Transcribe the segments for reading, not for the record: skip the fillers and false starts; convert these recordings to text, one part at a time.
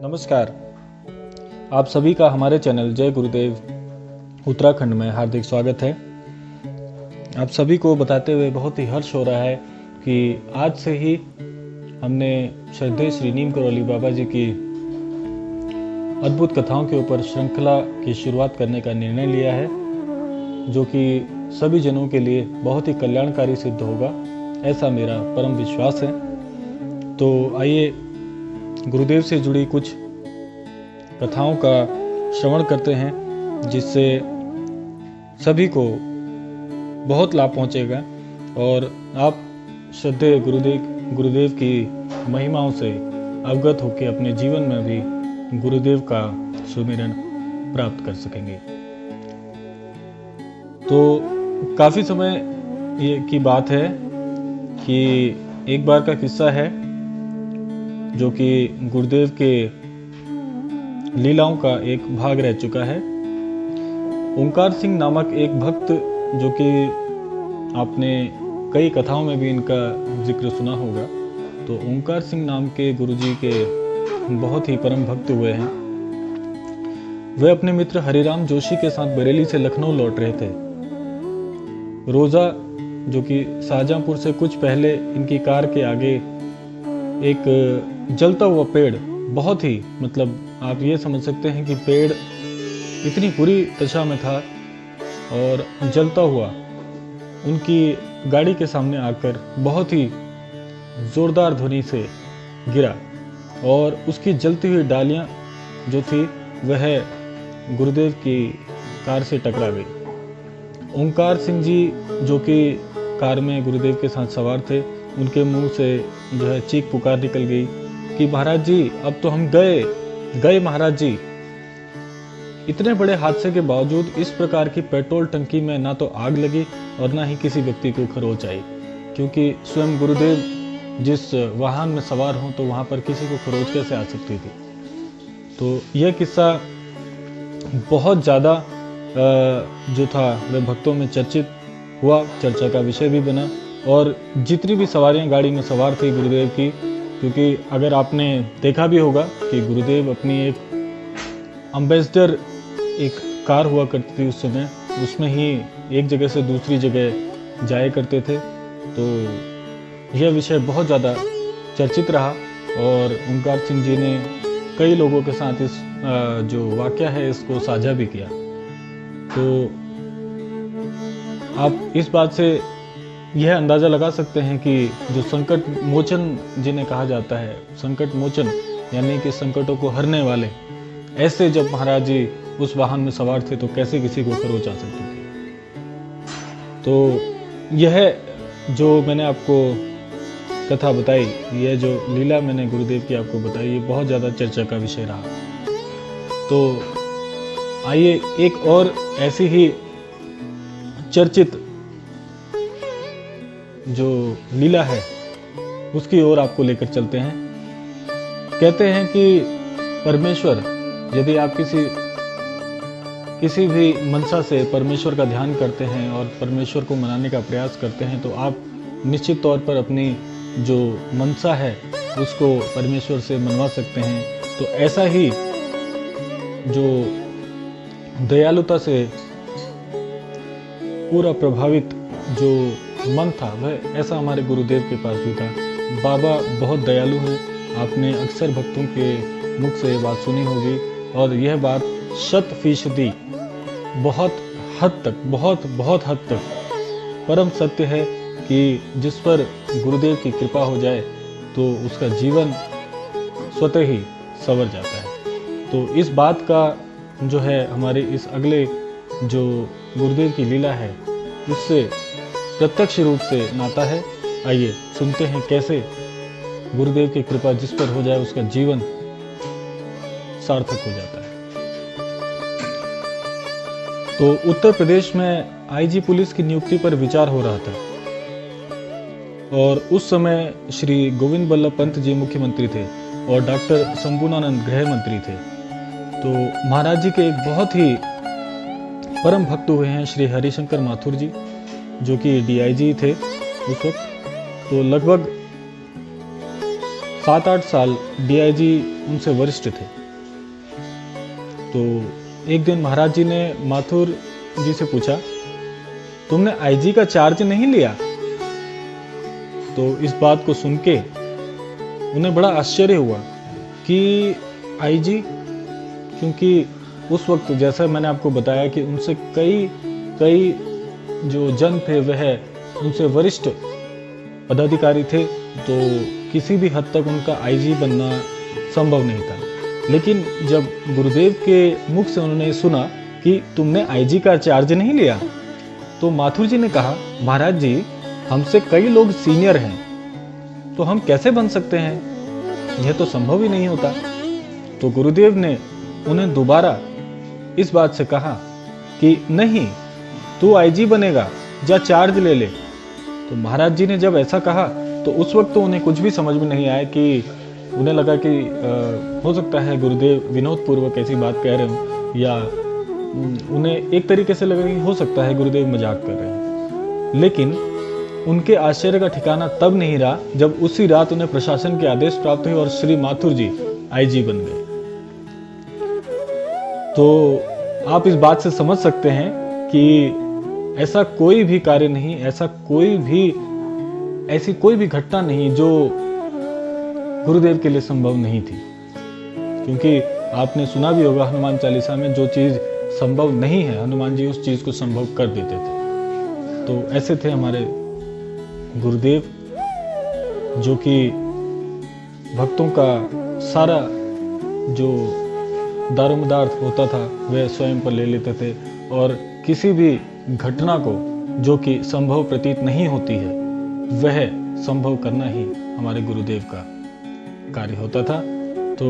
नमस्कार। आप सभी का हमारे चैनल जय गुरुदेव उत्तराखंड में हार्दिक स्वागत है। आप सभी को बताते हुए बहुत ही हर्ष हो रहा है कि आज से ही हमने श्रद्धेय श्री नीम करौली बाबा जी की अद्भुत कथाओं के ऊपर श्रृंखला की शुरुआत करने का निर्णय लिया है, जो कि सभी जनों के लिए बहुत ही कल्याणकारी सिद्ध होगा, ऐसा मेरा परम विश्वास है। तो आइए गुरुदेव से जुड़ी कुछ कथाओं का श्रवण करते हैं, जिससे सभी को बहुत लाभ पहुंचेगा और आप श्रद्धेय गुरुदेव की महिमाओं से अवगत होकर अपने जीवन में भी गुरुदेव का सुमिरन प्राप्त कर सकेंगे। तो काफ़ी समय ये की बात है कि एक बार का किस्सा है जो कि गुरुदेव के लीलाओं का एक भाग रह चुका है। ओंकार सिंह नामक एक भक्त, जो कि आपने कई कथाओं में भी इनका जिक्र सुना होगा, तो ओंकार सिंह नाम के गुरुजी के बहुत ही परम भक्त हुए हैं। वे अपने मित्र हरिराम जोशी के साथ बरेली से लखनऊ लौट रहे थे। रोजा, जो कि शाहजहांपुर से कुछ पहले, इनकी कार के आगे एक जलता हुआ पेड़, बहुत ही आप ये समझ सकते हैं कि पेड़ इतनी बुरी दशा में था और जलता हुआ उनकी गाड़ी के सामने आकर बहुत ही जोरदार ध्वनि से गिरा और उसकी जलती हुई डालियां जो थी वह गुरुदेव की कार से टकरा गई। ओंकार सिंह जी, जो कि कार में गुरुदेव के साथ सवार थे, उनके मुंह से जो है चीख पुकार निकल गई कि महाराज जी, अब तो हम गए महाराज जी। इतने बड़े हादसे के बावजूद इस प्रकार की पेट्रोल टंकी में ना तो आग लगी और ना ही किसी व्यक्ति को खरोच आई, क्योंकि स्वयं गुरुदेव जिस वाहन में सवार हों तो वहां पर किसी को खरोच कैसे आ सकती थी। तो यह किस्सा बहुत ज़्यादा जो था वह भक्तों में चर्चित हुआ, चर्चा का विषय भी बना। और जितनी भी सवारियां गाड़ी में सवार थी गुरुदेव की, क्योंकि अगर आपने देखा भी होगा कि गुरुदेव अपनी एक एम्बेसडर एक कार हुआ करती थी उस समय, उसमें ही एक जगह से दूसरी जगह जाया करते थे। तो यह विषय बहुत ज़्यादा चर्चित रहा और ओंकार सिंह जी ने कई लोगों के साथ इस जो वाक़या है इसको साझा भी किया। तो आप इस बात से यह अंदाज़ा लगा सकते हैं कि जो संकट मोचन जिन्हें कहा जाता है, संकट मोचन यानी कि संकटों को हरने वाले, ऐसे जब महाराज जी उस वाहन में सवार थे तो कैसे किसी को खरोच आ सकती थी। तो यह जो मैंने आपको कथा बताई, यह जो लीला मैंने गुरुदेव की आपको बताई, ये बहुत ज़्यादा चर्चा का विषय रहा। तो आइए एक और ऐसी ही चर्चित जो लीला है उसकी ओर आपको लेकर चलते हैं। कहते हैं कि परमेश्वर, यदि आप किसी भी मनसा से परमेश्वर का ध्यान करते हैं और परमेश्वर को मनाने का प्रयास करते हैं, तो आप निश्चित तौर पर अपनी जो मनसा है उसको परमेश्वर से मनवा सकते हैं। तो ऐसा ही जो दयालुता से पूरा प्रभावित जो मन था, वह ऐसा हमारे गुरुदेव के पास भी था। बाबा बहुत दयालु हैं। आपने अक्सर भक्तों के मुख से ये बात सुनी होगी और यह बात 100% बहुत हद तक परम सत्य है कि जिस पर गुरुदेव की कृपा हो जाए तो उसका जीवन स्वतः ही संवर जाता है। तो इस बात का जो है हमारे इस अगले जो गुरुदेव की लीला है उससे प्रत्यक्ष रूप से नाता है। आइए सुनते हैं कैसे गुरुदेव की कृपा जिस पर हो जाए उसका जीवन सार्थक हो जाता है। तो उत्तर प्रदेश में आईजी पुलिस की नियुक्ति पर विचार हो रहा था और उस समय श्री गोविंद बल्लभ पंत जी मुख्यमंत्री थे और डॉक्टर शंभुनानंद गृह मंत्री थे। तो महाराज जी के एक बहुत ही परम भक्त हुए हैं श्री हरिशंकर माथुर जी, जो कि डीआईजी थे उस वक्त। तो लगभग 7-8 साल डीआईजी उनसे वरिष्ठ थे। तो एक दिन महाराज जी ने माथुर जी से पूछा, तुमने आईजी का चार्ज नहीं लिया? तो इस बात को सुन के उन्हें बड़ा आश्चर्य हुआ कि आईजी, क्योंकि उस वक्त जैसा मैंने आपको बताया कि उनसे कई जो जन थे वह उनसे वरिष्ठ पदाधिकारी थे, तो किसी भी हद तक उनका आईजी बनना संभव नहीं था। लेकिन जब गुरुदेव के मुख से उन्होंने सुना कि तुमने आईजी का चार्ज नहीं लिया, तो माथुर जी ने कहा, महाराज जी हमसे कई लोग सीनियर हैं, तो हम कैसे बन सकते हैं? यह तो संभव ही नहीं होता। तो गुरुदेव ने उन्हें दोबारा इस बात से कहा कि नहीं, तू आईजी बनेगा, जा चार्ज ले ले। तो महाराज जी ने जब ऐसा कहा तो उस वक्त तो उन्हें कुछ भी समझ में नहीं आया, कि उन्हें लगा कि हो सकता है गुरुदेव विनोद पूर्वक ऐसी बात कह रहे हो, या उन्हें एक तरीके से लगा कि हो सकता है गुरुदेव मजाक कर रहे हैं। लेकिन उनके आश्चर्य का ठिकाना तब नहीं रहा जब उसी रात उन्हें प्रशासन के आदेश प्राप्त हुए और श्री माथुर जी आईजी बन गए। तो आप इस बात से समझ सकते हैं कि ऐसा कोई भी कार्य नहीं, ऐसी कोई भी घटना नहीं जो गुरुदेव के लिए संभव नहीं थी। क्योंकि आपने सुना भी होगा हनुमान चालीसा में, जो चीज संभव नहीं है हनुमान जी उस चीज को संभव कर देते थे। तो ऐसे थे हमारे गुरुदेव, जो कि भक्तों का सारा जो दारोमदार होता था वह स्वयं पर ले लेते थे, और किसी भी घटना को जो कि संभव प्रतीत नहीं होती है वह संभव करना ही हमारे गुरुदेव का कार्य होता था। तो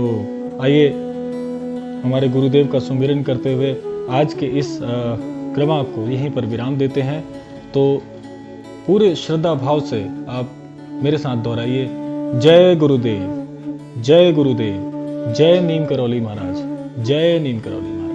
आइए हमारे गुरुदेव का सुमिरन करते हुए आज के इस क्रम को यहीं पर विराम देते हैं। तो पूरे श्रद्धा भाव से आप मेरे साथ दोहराइए, जय गुरुदेव, जय गुरुदेव, जय नीम करौली महाराज, जय नीम करौली महाराज।